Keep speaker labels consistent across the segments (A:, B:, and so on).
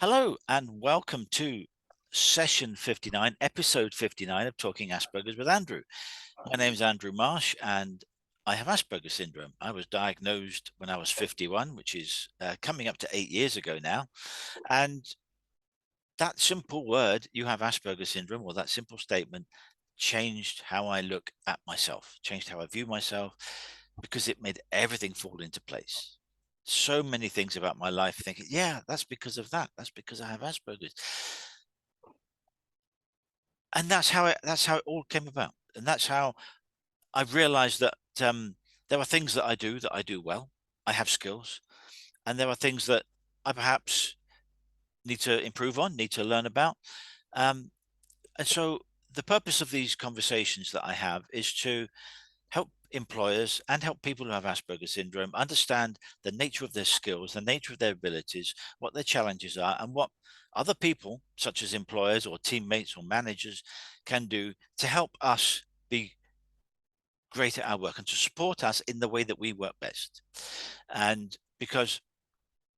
A: Hello and welcome to session 59, episode 59 of Talking Asperger's with Andrew. My name is Andrew Marsh and I have Asperger syndrome. I was diagnosed when I was 51, which is coming up to 8 years ago now. And that simple word, you have Asperger syndrome, or that simple statement, changed how I look at myself, changed how I view myself, because it made everything fall into place. So many things about my life thinking, yeah, that's because of that. That's because I have Asperger's. And that's how it all came about. And that's how I realized that there are things that I do well. I have skills, and there are things that I perhaps need to improve on, need to learn about. Um, and so the purpose of these conversations that I have is to help employers and help people who have Asperger's syndrome understand the nature of their skills, the nature of their abilities, what their challenges are, and what other people, such as employers or teammates or managers, can do to help us be great at our work and to support us in the way that we work best. And because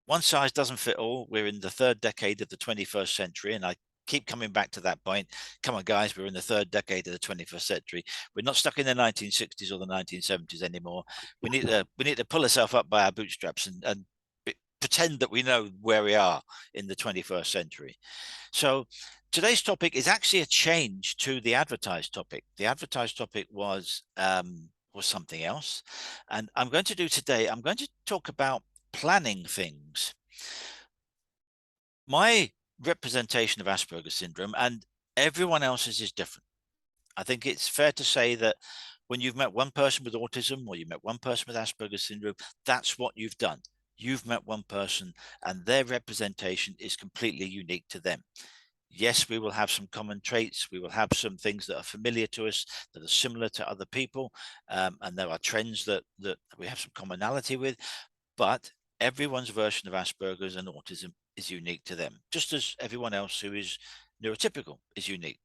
A: one size doesn't fit all, we're in the third decade of the 21st century, and I keep coming back to that point. Come on, guys, we're in the third decade of the 21st century. We're not stuck in the 1960s or the 1970s anymore. We need to pull ourselves up by our bootstraps and pretend that we know where we are in the 21st century. So today's topic is actually a change to the advertised topic. The advertised topic was something else, and I'm going to talk about planning things. My representation of Asperger's syndrome and everyone else's is different. I think it's fair to say that when you've met one person with autism or you met one person with Asperger's syndrome, that's what you've done. You've met one person and their representation is completely unique to them. Yes, we will have some common traits. We will have some things that are familiar to us that are similar to other people. And there are trends that we have some commonality with, but everyone's version of Asperger's and autism is unique to them, just as everyone else who is neurotypical is unique.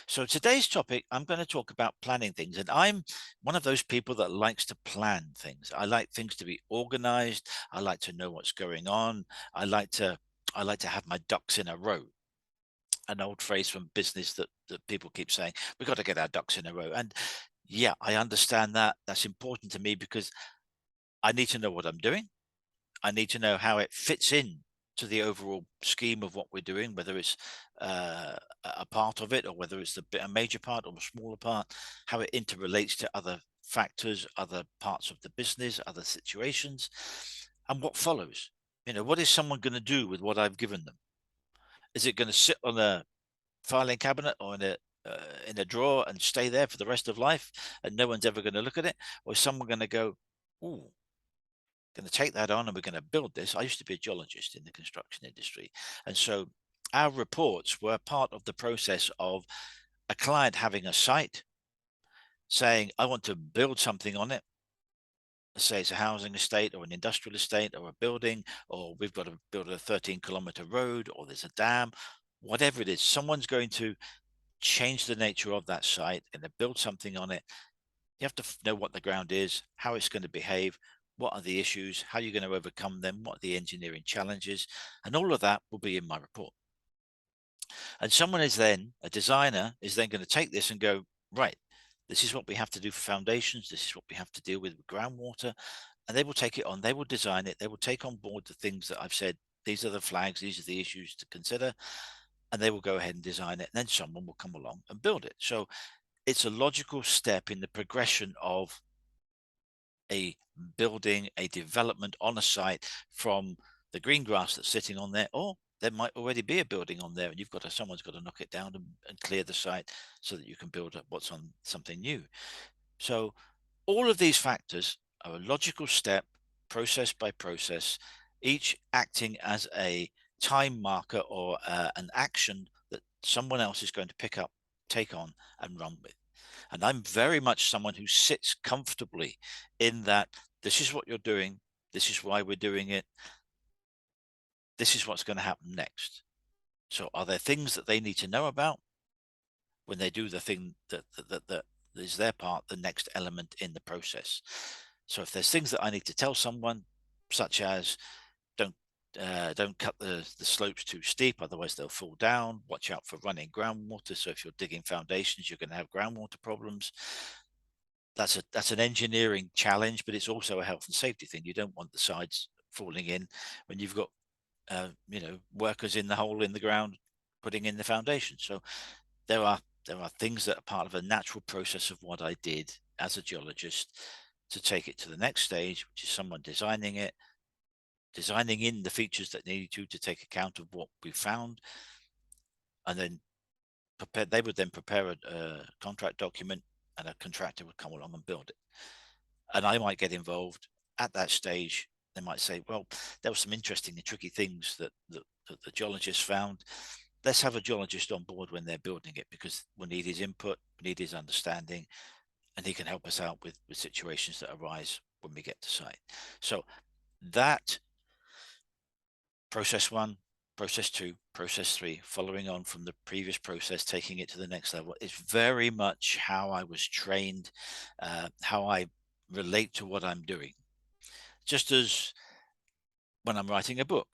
A: So today's topic, I'm going to talk about planning things. And I'm one of those people that likes to plan things. I like things to be organized. I like to know what's going on. I like to have my ducks in a row. An old phrase from business that people keep saying, we've got to get our ducks in a row. And yeah, I understand that. That's important to me because I need to know what I'm doing. I need to know how it fits in to the overall scheme of what we're doing, whether it's a part of it or whether it's a major part or a smaller part, how it interrelates to other factors, other parts of the business, other situations, and what follows. What is someone going to do with what I've given them? Is it going to sit on a filing cabinet or in a drawer and stay there for the rest of life and no one's ever going to look at it? Or is someone going to go, ooh, going to take that on and we're going to build this? I used to be a geologist in the construction industry. And so our reports were part of the process of a client having a site saying, I want to build something on it. Let's say it's a housing estate or an industrial estate or a building, or we've got to build a 13-kilometer road, or there's a dam, whatever it is. Someone's going to change the nature of that site and to build something on it. You have to know what the ground is, how it's going to behave, what are the issues, how you're going to overcome them, what are the engineering challenges, and all of that will be in my report. And a designer is then going to take this and go, right, this is what we have to do for foundations, this is what we have to deal with groundwater, and they will take it on, they will design it, they will take on board the things that I've said, these are the flags, these are the issues to consider, and they will go ahead and design it, and then someone will come along and build it. So it's a logical step in the progression of a building, a development on a site from the green grass that's sitting on there, or there might already be a building on there and someone's got to knock it down and clear the site so that you can build up what's on something new. So all of these factors are a logical step, process by process, each acting as a time marker or an action that someone else is going to pick up, take on, and run with. And I'm very much someone who sits comfortably in that this is what you're doing, this is why we're doing it, this is what's going to happen next. So are there things that they need to know about when they do the thing that is their part, the next element in the process? So if there's things that I need to tell someone, such as don't don't cut the slopes too steep, otherwise they'll fall down. Watch out for running groundwater. So if you're digging foundations, you're going to have groundwater problems. That's an engineering challenge, but it's also a health and safety thing. You don't want the sides falling in when you've got workers in the hole in the ground putting in the foundation. So there are things that are part of a natural process of what I did as a geologist to take it to the next stage, which is someone designing it, designing in the features that needed to take account of what we found, and then they would then prepare a contract document, and a contractor would come along and build it. And I might get involved at that stage. They might say, well, there were some interesting and tricky things that the geologist found. Let's have a geologist on board when they're building it, because we need his input, we need his understanding, and he can help us out with situations that arise when we get to site. So that process one, process two, process three, following on from the previous process, taking it to the next level, is very much how I was trained, how I relate to what I'm doing. Just as when I'm writing a book,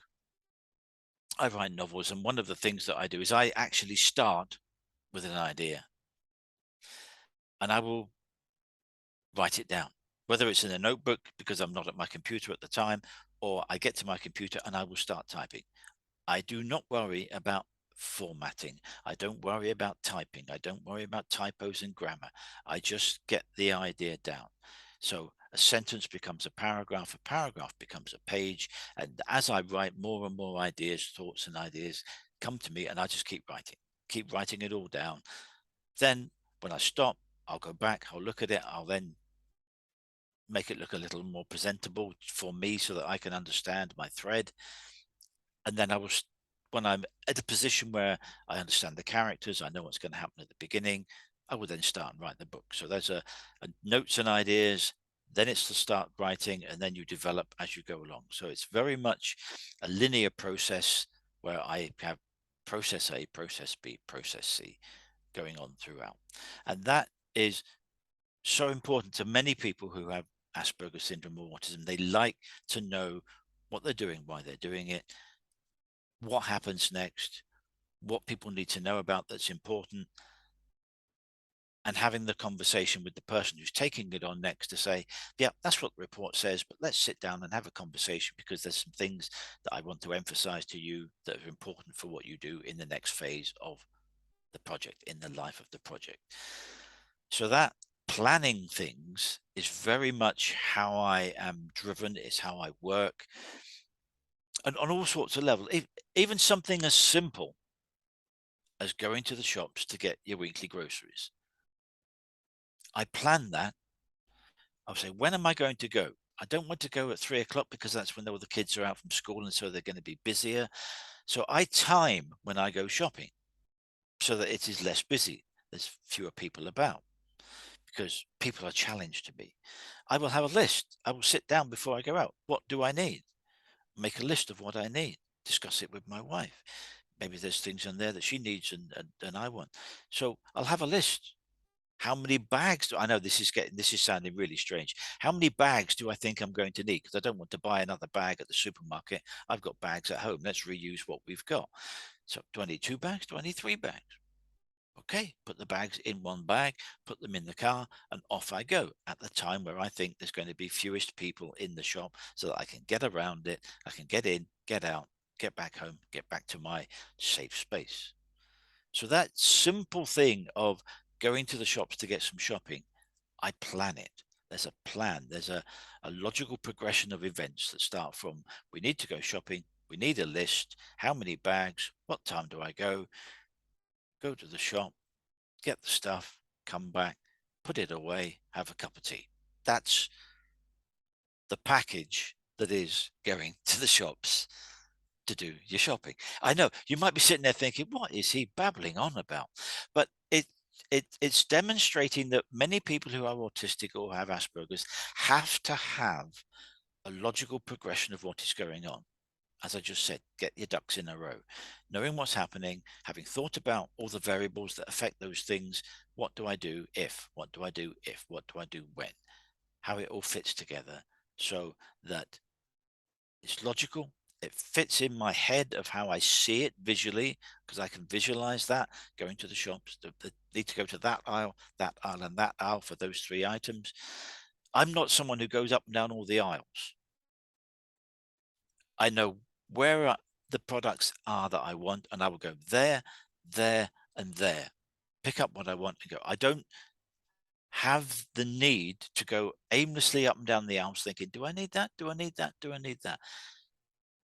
A: I write novels, and one of the things that I do is I actually start with an idea and I will write it down, whether it's in a notebook because I'm not at my computer at the time, or I get to my computer and I will start typing. I do not worry about formatting. I don't worry about typing. I don't worry about typos and grammar. I just get the idea down. So a sentence becomes a paragraph becomes a page. And as I write, more and more ideas, thoughts and ideas come to me, and I just keep writing it all down. Then when I stop, I'll go back, I'll look at it, I'll then make it look a little more presentable for me so that I can understand my thread. And then when I'm at a position where I understand the characters, I know what's going to happen at the beginning, I will then start and write the book. So there's a notes and ideas, then it's to start writing, and then you develop as you go along. So it's very much a linear process where I have process A, process B, process C going on throughout. And that is so important to many people who have Asperger syndrome or autism. They like to know what they're doing, why they're doing it, what happens next, what people need to know about that's important, and having the conversation with the person who's taking it on next to say, yeah, that's what the report says, but let's sit down and have a conversation, because there's some things that I want to emphasize to you that are important for what you do in the next phase of the project, in the life of the project. So that planning things is very much how I am driven. It's how I work, and on all sorts of levels. Even something as simple as going to the shops to get your weekly groceries, I plan that. I'll say, when am I going to go? I don't want to go at 3 o'clock because that's when all the kids are out from school, and so they're going to be busier. So I time when I go shopping so that it is less busy. There's fewer people about because people are challenged to be. I will have a list. I will sit down before I go out. What do I need? Make a list of what I need. Discuss it with my wife. Maybe there's things in there that she needs and I want. So I'll have a list. How many bags do I know this is sounding really strange. How many bags do I think I'm going to need? Because I don't want to buy another bag at the supermarket. I've got bags at home. Let's reuse what we've got. So do I need 2 bags? Do I need 3 bags? Okay, put the bags in one bag, put them in the car, and off I go at the time where I think there's going to be fewest people in the shop, so that I can get around it. I can get in, get out, get back home, get back to my safe space. So that simple thing of going to the shops to get some shopping, I plan it. There's a plan. There's a logical progression of events that start from, we need to go shopping. We need a list. How many bags? What time do I go? Go to the shop, get the stuff, come back, put it away, have a cup of tea. That's the package that is going to the shops to do your shopping. I know you might be sitting there thinking, what is he babbling on about? But it's demonstrating that many people who are autistic or have Asperger's have to have a logical progression of what is going on. As I just said, get your ducks in a row, knowing what's happening, having thought about all the variables that affect those things. What do I do if? What do I do if? What do I do when? How it all fits together so that it's logical, It fits in my head of how I see it visually, because I can visualize that going to the shops. They need to go to that aisle, and that aisle for those 3 items. I'm not someone who goes up and down all the aisles. I know where the products are that I want, and I will go there, there, and there. Pick up what I want and go. I don't have the need to go aimlessly up and down the aisles thinking, do I need that? Do I need that? Do I need that?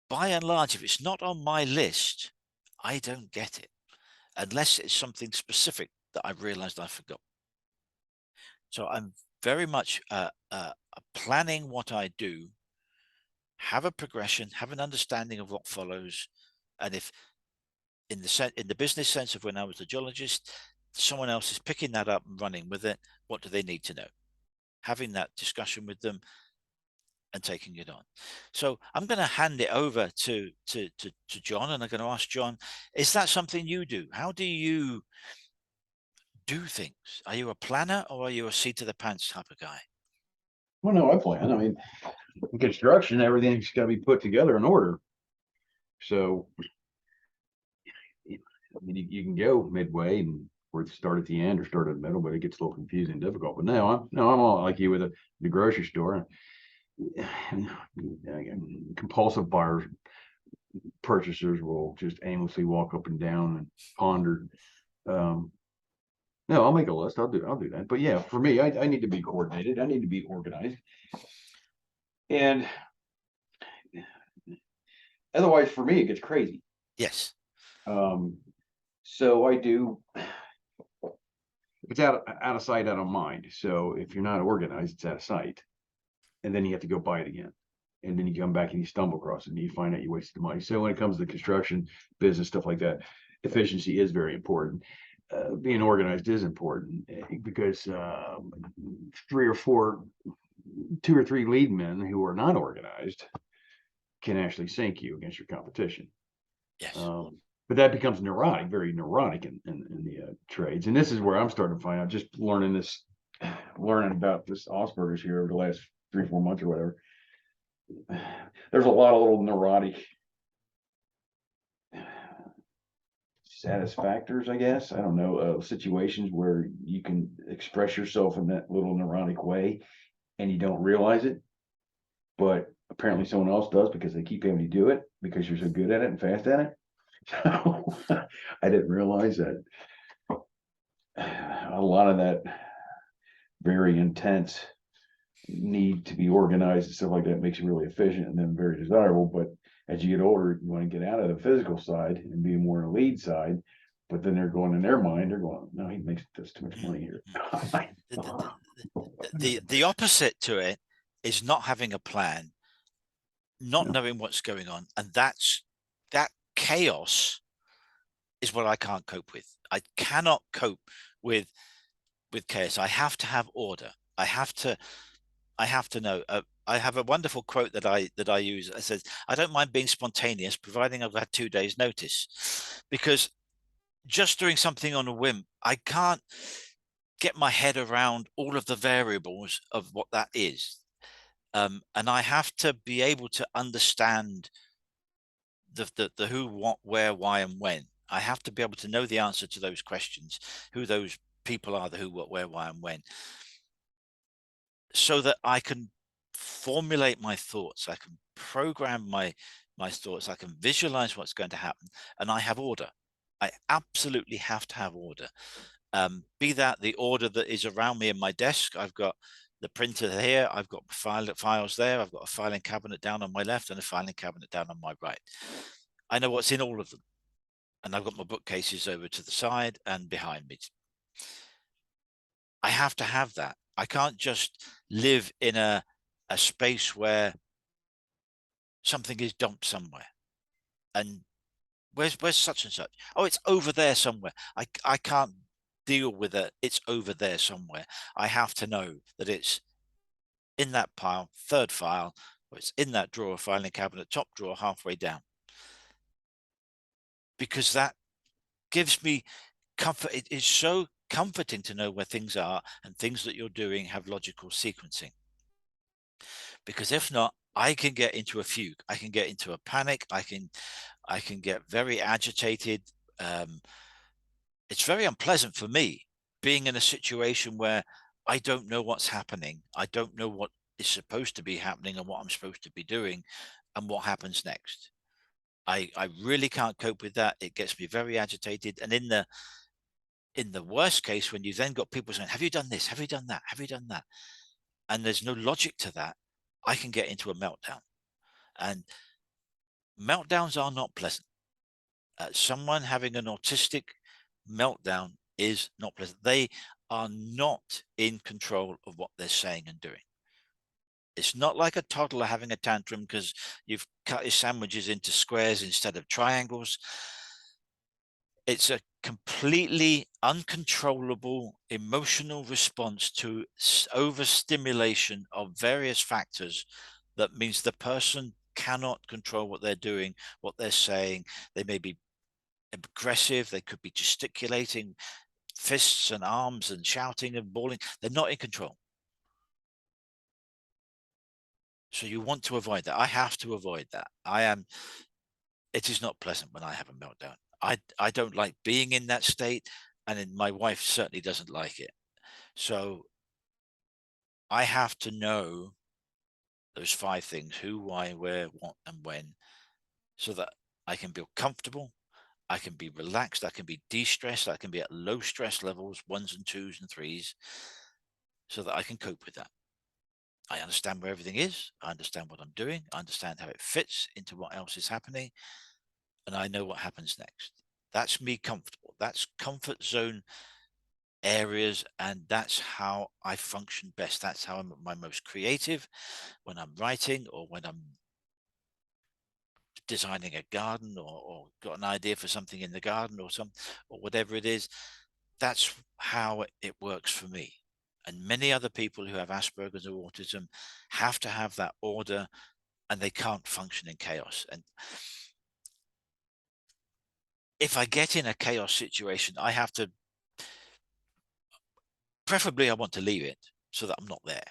A: By and large, if it's not on my list, I don't get it unless it's something specific that I've realized I forgot. So I'm very much planning what I do, have a progression, have an understanding of what follows. And if in the business sense of when I was a geologist, someone else is picking that up and running with it, what do they need to know? Having that discussion with them and taking it on. So I'm going to hand it over to John, and I'm going to ask John, is that something you do? How do you do things? Are you a planner or are you a seat of the pants type of guy?
B: Well, no, I plan. I mean, in construction, everything's got to be put together in order. So you can go midway and or start at the end or start at the middle, but it gets a little confusing and difficult. But no, I'm all like you with the grocery store. Compulsive buyers, purchasers will just aimlessly walk up and down and ponder. No, I'll make a list. I'll do that. But yeah, for me, I need to be coordinated. I need to be organized. And otherwise, for me, it gets crazy.
A: Yes.
B: So I do, it's out of sight, out of mind. So if you're not organized, it's out of sight. And then you have to go buy it again. And then you come back and you stumble across it and you find out you wasted the money. So when it comes to construction, business, stuff like that, efficiency is very important. Being organized is important because 2 or 3 lead men who are not organized can actually sink you against your competition.
A: Yes.
B: But that becomes neurotic, very neurotic in the trades. And this is where I'm starting to find out, just learning about this Asperger's here over the last 3-4 months or whatever. There's a lot of little neurotic satisfactors, I guess. I don't know, situations where you can express yourself in that little neurotic way and you don't realize it. But apparently someone else does because they keep having to do it because you're so good at it and fast at it. So I didn't realize that a lot of that very intense need to be organized and stuff like that makes you really efficient and then very desirable. But as you get older, you want to get out of the physical side and be more on the lead side. But then they're going in their mind, they're going, no, he makes this too much money here.
A: The opposite to it is not having a plan, not knowing what's going on, and that chaos is what I can't cope with. I cannot cope with chaos. I have to have order. I have to know. I have a wonderful quote that I use. It says, "I don't mind being spontaneous, providing I've had 2 days' notice," because just doing something on a whim, I can't get my head around all of the variables of what that is. And I have to be able to understand the who, what, where, why, and when. I have to be able to know the answer to those questions, who those people are, the who, what, where, why, and when, so that I can formulate my thoughts. I can program my thoughts. I can visualize what's going to happen, and I have order. I absolutely have to have order. Be that the order that is around me in my desk. I've got the printer here, I've got files there, I've got a filing cabinet down on my left and a filing cabinet down on my right. I know what's in all of them. And I've got my bookcases over to the side and behind me. I have to have that. I can't just live in a space where something is dumped somewhere. And where's such and such? Oh, it's over there somewhere. I can't deal with it. It's over there somewhere. I have to know that it's in that pile, 3rd file, or it's in that drawer, filing cabinet, top drawer, halfway down. Because that gives me comfort. It is so comforting to know where things are and things that you're doing have logical sequencing. Because if not, I can get into a fugue. I can get into a panic. I can get very agitated. It's very unpleasant for me being in a situation where I don't know what's happening. I don't know what is supposed to be happening and what I'm supposed to be doing and what happens next. I really can't cope with that. It gets me very agitated. And in the worst case, when you've then got people saying, have you done this? Have you done that? Have you done that? And there's no logic to that, I can get into a meltdown. And meltdowns are not pleasant. Someone having an autistic meltdown is not pleasant. They are not in control of what they're saying and doing. It's not like a toddler having a tantrum because you've cut his sandwiches into squares instead of triangles. It's a completely uncontrollable emotional response to overstimulation of various factors that means the person cannot control what they're doing, what they're saying. They may be aggressive, they could be gesticulating, fists and arms and shouting and bawling. They're not in control. So you want to avoid that. I have to avoid that. It is not pleasant when I have a meltdown. I don't like being in that state, and my wife certainly doesn't like it. So I have to know those 5 things: who, why, where, what, and when, so that I can feel comfortable, I can be relaxed, I can be de-stressed, I can be at low stress levels, 1s and 2s and 3s, so that I can cope with that. I understand where everything is, I understand what I'm doing, I understand how it fits into what else is happening, and I know what happens next. That's me comfortable. That's comfort zone areas, and that's how I function best. That's how I'm at my most creative, when I'm writing or when I'm designing a garden, or got an idea for something in the garden or whatever it is. That's how it works for me. And many other people who have Asperger's or autism have to have that order, and they can't function in chaos. And if I get in a chaos situation, I have to, preferably I want to leave it so that I'm not there.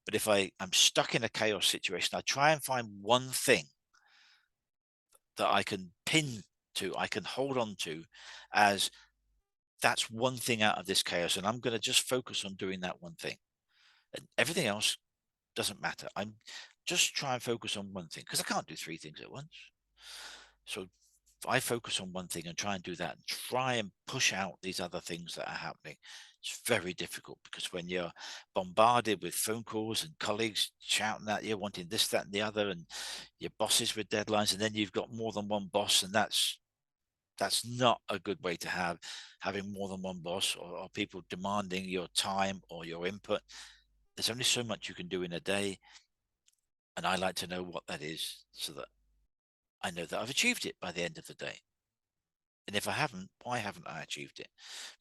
A: But if I'm stuck in a chaos situation, I try and find one thing that I can pin to, I can hold on to, as that's one thing out of this chaos. And I'm going to just focus on doing that one thing. And everything else doesn't matter. I'm just try and focus on one thing, because I can't do 3 things at once. So I focus on one thing and try and do that, and try and push out these other things that are happening. It's very difficult, because when you're bombarded with phone calls and colleagues shouting at you, wanting this, that, and the other, and your bosses with deadlines, and then you've got more than one boss, and that's not a good way to having more than one boss, or people demanding your time or your input. There's only so much you can do in a day, and I like to know what that is, so that I know that I've achieved it by the end of the day. And if I haven't, why haven't I achieved it?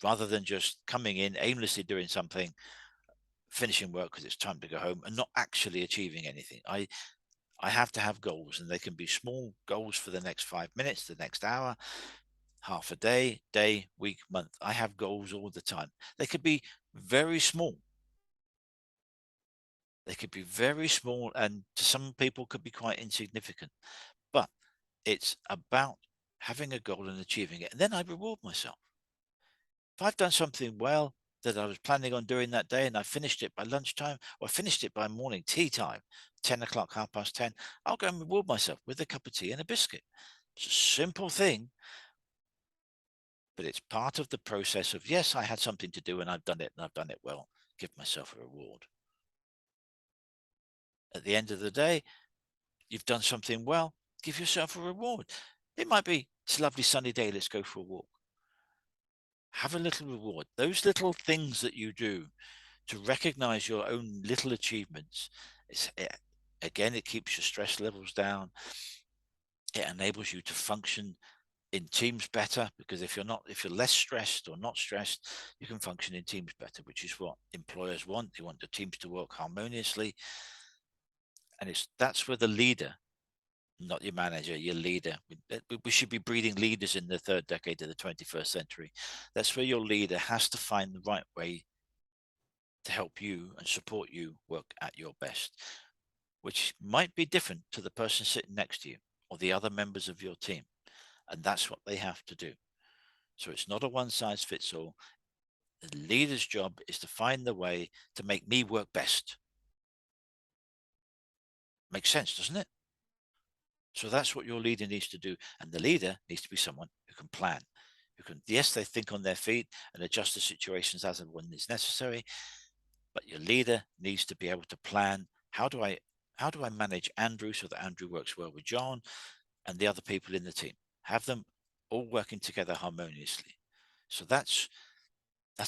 A: Rather than just coming in, aimlessly doing something, finishing work because it's time to go home, and not actually achieving anything. I have to have goals, and they can be small goals for the next 5 minutes, the next hour, half a day, week, month. I have goals all the time. They could be very small. They could be very small, and to some people could be quite insignificant. But it's about having a goal and achieving it. And then I reward myself. If I've done something well that I was planning on doing that day, and I finished it by lunchtime, or I finished it by morning tea time, 10 o'clock, 10:30, I'll go and reward myself with a cup of tea and a biscuit. It's a simple thing, but it's part of the process of, yes, I had something to do and I've done it, and I've done it well. Give myself a reward. At the end of the day, you've done something well, give yourself a reward. It might be, it's a lovely sunny day, let's go for a walk. Have a little reward. Those little things that you do to recognize your own little achievements, again, it keeps your stress levels down. It enables you to function in teams better, because if you're less stressed or not stressed, you can function in teams better, which is what employers want. They want the teams to work harmoniously. And that's where the leader, not your manager, your leader. We should be breeding leaders in the 3rd decade of the 21st century. That's where your leader has to find the right way to help you and support you work at your best. which might be different to the person sitting next to you or the other members of your team. And that's what they have to do. So it's not a one size fits all. The leader's job is to find the way to make me work best. Makes sense, doesn't it? So that's what your leader needs to do. And the leader needs to be someone who can plan, who can, yes, they think on their feet and adjust the situations as and when is necessary. But your leader needs to be able to plan. How do I manage Andrew so that Andrew works well with John and the other people in the team? Have them all working together harmoniously. So that's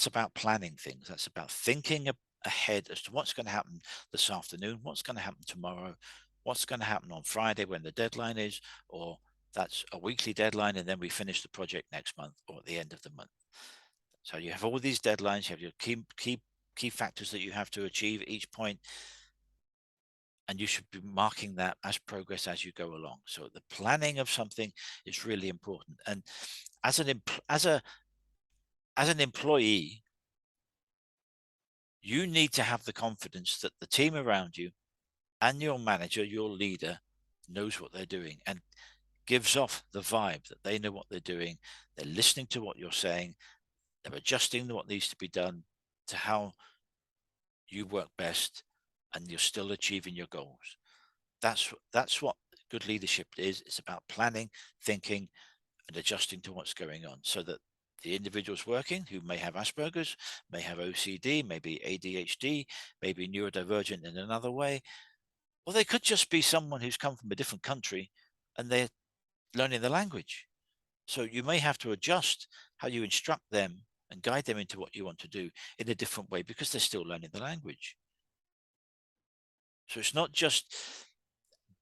A: about planning things. That's about thinking ahead as to what's going to happen this afternoon, what's going to happen tomorrow, what's going to happen on Friday when the deadline is, or that's a weekly deadline, and then we finish the project next month or at the end of the month. So you have all these deadlines, you have your key factors that you have to achieve at each point, and you should be marking that as progress as you go along. So the planning of something is really important. And as an employee, you need to have the confidence that the team around you and your manager, your leader, knows what they're doing and gives off the vibe that they know what they're doing. They're listening to what you're saying. They're adjusting what needs to be done to how you work best, and you're still achieving your goals. That's what good leadership is. It's about planning, thinking, and adjusting to what's going on, so that the individuals working who may have Asperger's, may have OCD, maybe ADHD, maybe neurodivergent in another way, or they could just be someone who's come from a different country and they're learning the language. So you may have to adjust how you instruct them and guide them into what you want to do in a different way because they're still learning the language. So it's not just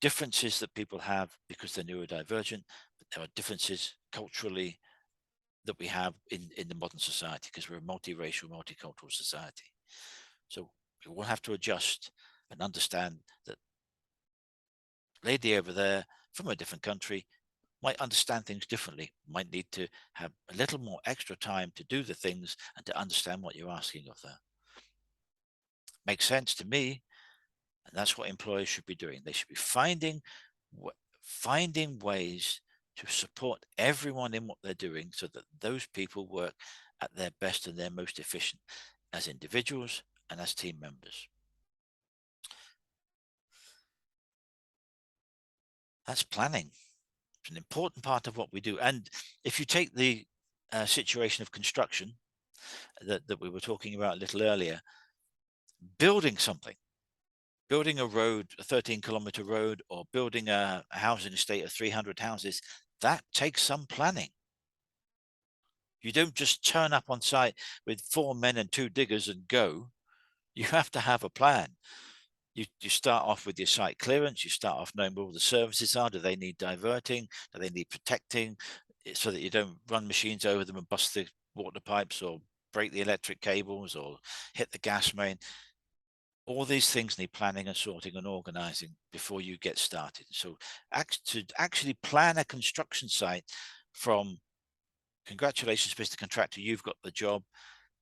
A: differences that people have because they're neurodivergent, but there are differences culturally that we have in the modern society because we're a multiracial, multicultural society. So we will have to adjust and understand that lady over there from a different country might understand things differently, might need to have a little more extra time to do the things and to understand what you're asking of her. Makes sense to me. And that's what employers should be doing. They should be finding ways to support everyone in what they're doing so that those people work at their best and their most efficient as individuals and as team members. That's planning. It's an important part of what we do. And if you take the situation of construction that we were talking about a little earlier, building something, building a road, a 13-kilometer road, or building a housing estate of 300 houses, that takes some planning. You don't just turn up on site with 4 men and 2 diggers and go. You have to have a plan. You start off with your site clearance. You start off knowing where all the services are. Do they need diverting? Do they need protecting? So that you don't run machines over them and bust the water pipes or break the electric cables or hit the gas main. All these things need planning and sorting and organizing before you get started. So to actually plan a construction site from congratulations, Mr. Contractor, you've got the job.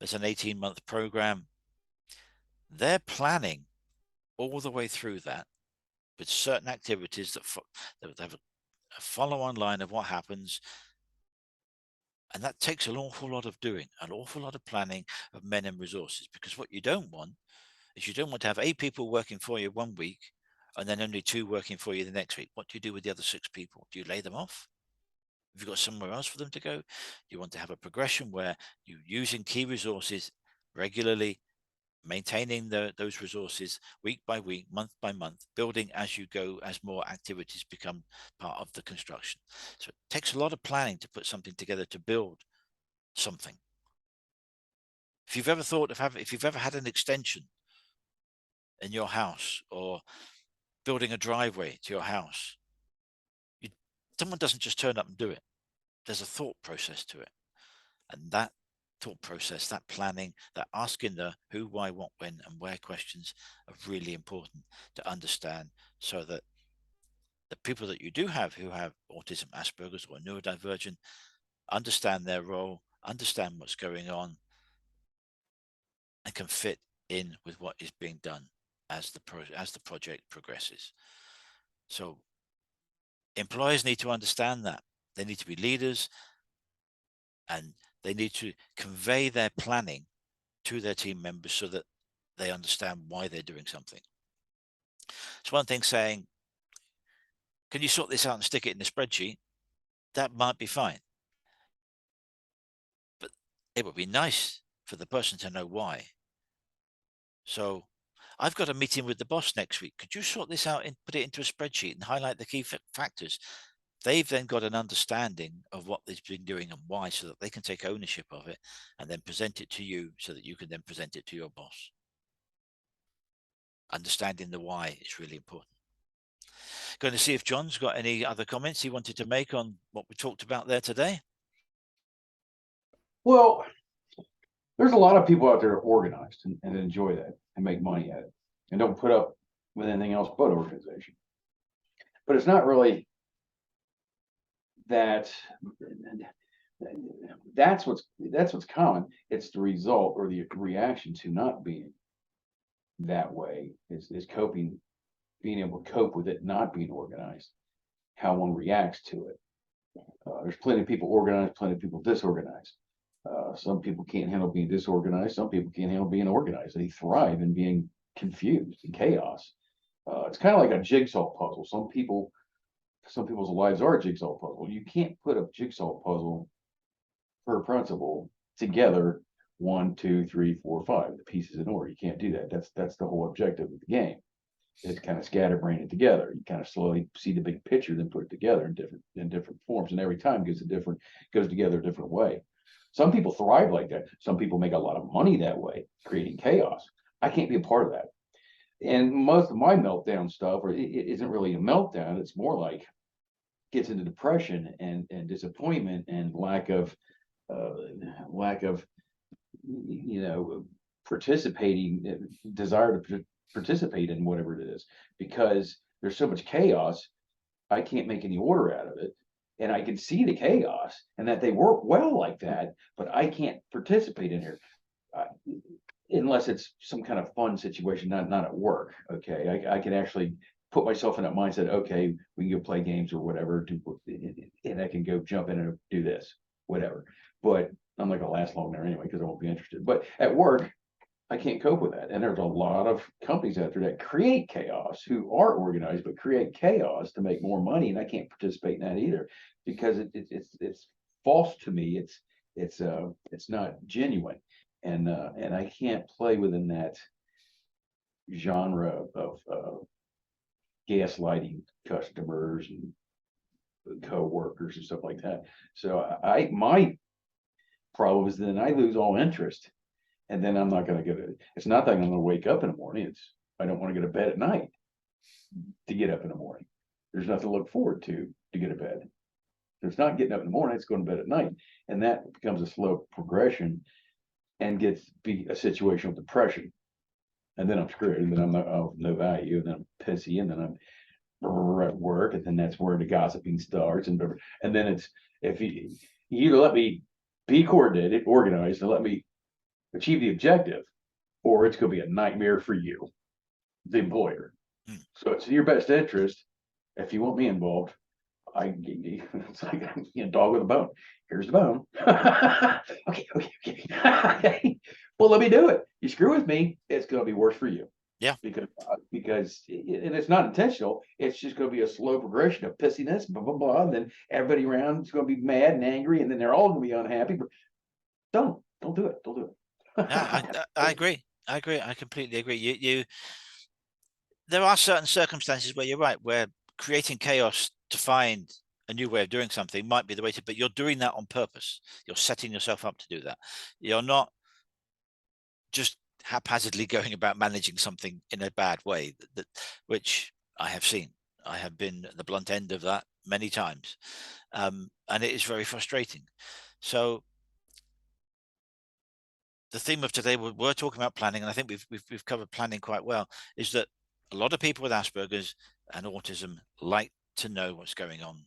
A: There's an 18-month program. They're planning all the way through that with certain activities that have a follow-on line of what happens. And that takes an awful lot of doing, an awful lot of planning of men and resources, because what you don't want is you don't want to have 8 people working for you 1 week and then only 2 working for you the next week. What do you do with the other 6 people? Do you lay them off? Have you got somewhere else for them to go? You want to have a progression where you're using key resources regularly, maintaining those resources week by week, month by month, building as you go as more activities become part of the construction. So it takes a lot of planning to put something together to build something. If you've ever thought of if you've ever had an extension in your house or building a driveway to your house, someone doesn't just turn up and do it. There's a thought process to it. And that thought process, that planning, that asking the who, why, what, when, and where questions are really important to understand, so that the people that you do have who have autism, Asperger's, or neurodivergent understand their role, understand what's going on, and can fit in with what is being done. as the project progresses. So employers need to understand that. They need to be leaders, and they need to convey their planning to their team members so that they understand why they're doing something. It's one thing saying, can you sort this out and stick it in the spreadsheet? That might be fine. But it would be nice for the person to know why. So I've got a meeting with the boss next week. Could you sort this out and put it into a spreadsheet and highlight the key factors? They've then got an understanding of what they've been doing and why, so that they can take ownership of it and then present it to you so that you can then present it to your boss. Understanding the why is really important. Going to see if John's got any other comments he wanted to make on what we talked about there today.
B: Well, there's a lot of people out there that are organized and enjoy that and make money at it and don't put up with anything else but organization. But it's not really that. That's what's common. It's the result or the reaction to not being that way is coping, being able to cope with it not being organized, how one reacts to it. There's plenty of people organized, plenty of people disorganized. Some people can't handle being disorganized. Some people can't handle being organized. They thrive in being confused and chaos. It's kind of like a jigsaw puzzle. Some people's lives are a jigsaw puzzle. You can't put a jigsaw puzzle per principle together 1, 2, 3, 4, 5, the pieces in order. You can't do that. That's the whole objective of the game. It's kind of scatterbrain it together. You kind of slowly see the big picture, then put it together in different forms, and every time goes together a different way. Some people thrive like that. Some people make a lot of money that way, creating chaos. I can't be a part of that. And most of my meltdown stuff, or it isn't really a meltdown. It's more like gets into depression and disappointment and lack of participating, desire to participate in whatever it is, because there's so much chaos. I can't make any order out of it. And I can see the chaos and that they work well like that, but I can't participate in here unless it's some kind of fun situation, not at work. Okay, I can actually put myself in that mindset. Okay, we can go play games or whatever, and I can go jump in and do this, whatever. But I'm not gonna last long there anyway because I won't be interested. But at work, I can't cope with that. And there's a lot of companies out there that create chaos, who are organized, but create chaos to make more money. And I can't participate in that either because it's false to me. It's not genuine. And I can't play within that genre of gaslighting customers and co-workers and stuff like that. So my problem is then I lose all interest. And then I'm not going to get it. It's not that I'm going to wake up in the morning. It's I don't want to go to bed at night to get up in the morning. There's nothing to look forward to get to bed. So it's not getting up in the morning. It's going to bed at night, and that becomes a slow progression, and be a situation of depression. And then I'm screwed. And then I'm of no value. And then I'm pissy. And then I'm at work. And then that's where the gossiping starts. And then it's if you either let me be coordinated, organized, and let me achieve the objective, or it's going to be a nightmare for you, the employer. So it's in your best interest. If you want me involved, it's like dog with a bone. Here's the bone. Okay. Well, let me do it. You screw with me, it's going to be worse for you.
A: Yeah.
B: Because and it's not intentional. It's just going to be a slow progression of pissiness, blah blah blah. And then everybody around is going to be mad and angry, and then they're all going to be unhappy. But don't do it. Don't do it.
A: Yeah, I agree. I completely agree. There are certain circumstances where you're right, where creating chaos to find a new way of doing something might be the way to, but you're doing that on purpose. You're setting yourself up to do that. You're not just haphazardly going about managing something in a bad way, which I have seen. I have been at the blunt end of that many times. And it is very frustrating. So the theme of today, we're talking about planning, and I think we've covered planning quite well, is that a lot of people with Asperger's and autism like to know what's going on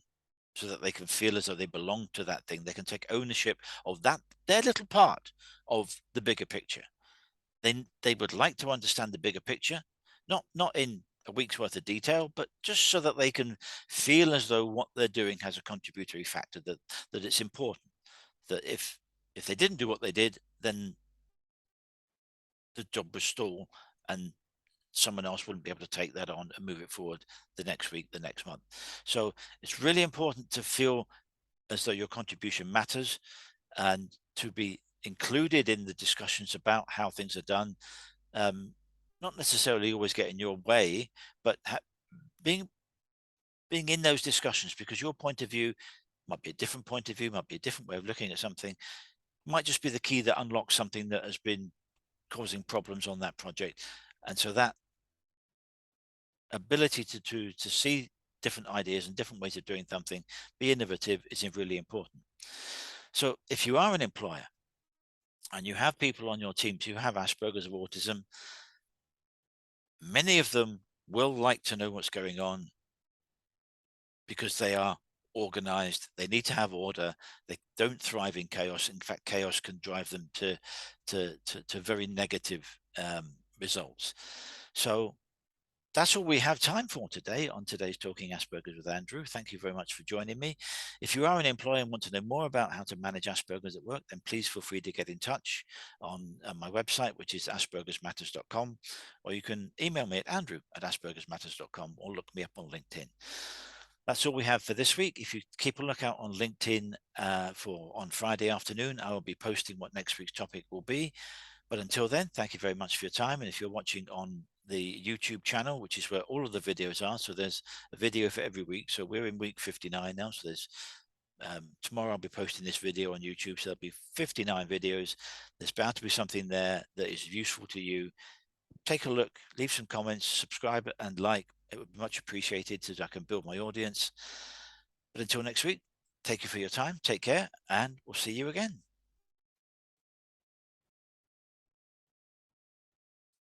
A: so that they can feel as though they belong to that thing. They can take ownership of that, their little part of the bigger picture. They would like to understand the bigger picture not in a week's worth of detail, but just so that they can feel as though what they're doing has a contributory factor, that it's important. That if they didn't do what they did, then the job would stall, and someone else wouldn't be able to take that on and move it forward the next week, the next month. So it's really important to feel as though your contribution matters, and to be included in the discussions about how things are done. Not necessarily always get in your way, but being in those discussions, because your point of view might be a different point of view, might be a different way of looking at something, might just be the key that unlocks something that has been causing problems on that project. And so that ability to see different ideas and different ways of doing something, be innovative, is really important. So if you are an employer and you have people on your teams who have Asperger's or autism, many of them will like to know what's going on because they are organized. They need to have order. They don't thrive in chaos. In fact, chaos can drive them to very negative results. So that's all we have time for today on today's Talking Asperger's with Andrew. Thank you very much for joining me. If you are an employer and want to know more about how to manage Asperger's at work, then please feel free to get in touch on my website, which is aspergersmatters.com, or you can email me at andrew@aspergersmatters.com, or look me up on LinkedIn. That's all we have for this week. If you keep a lookout on LinkedIn on Friday afternoon, I will be posting what next week's topic will be. But until then, thank you very much for your time. And if you're watching on the YouTube channel, which is where all of the videos are, so there's a video for every week. So we're in week 59 now. So there's tomorrow I'll be posting this video on YouTube. So there'll be 59 videos. There's bound to be something there that is useful to you. Take a look, leave some comments, subscribe and like. It would be much appreciated so that I can build my audience. But until next week, thank you for your time. Take care, and we'll see you again.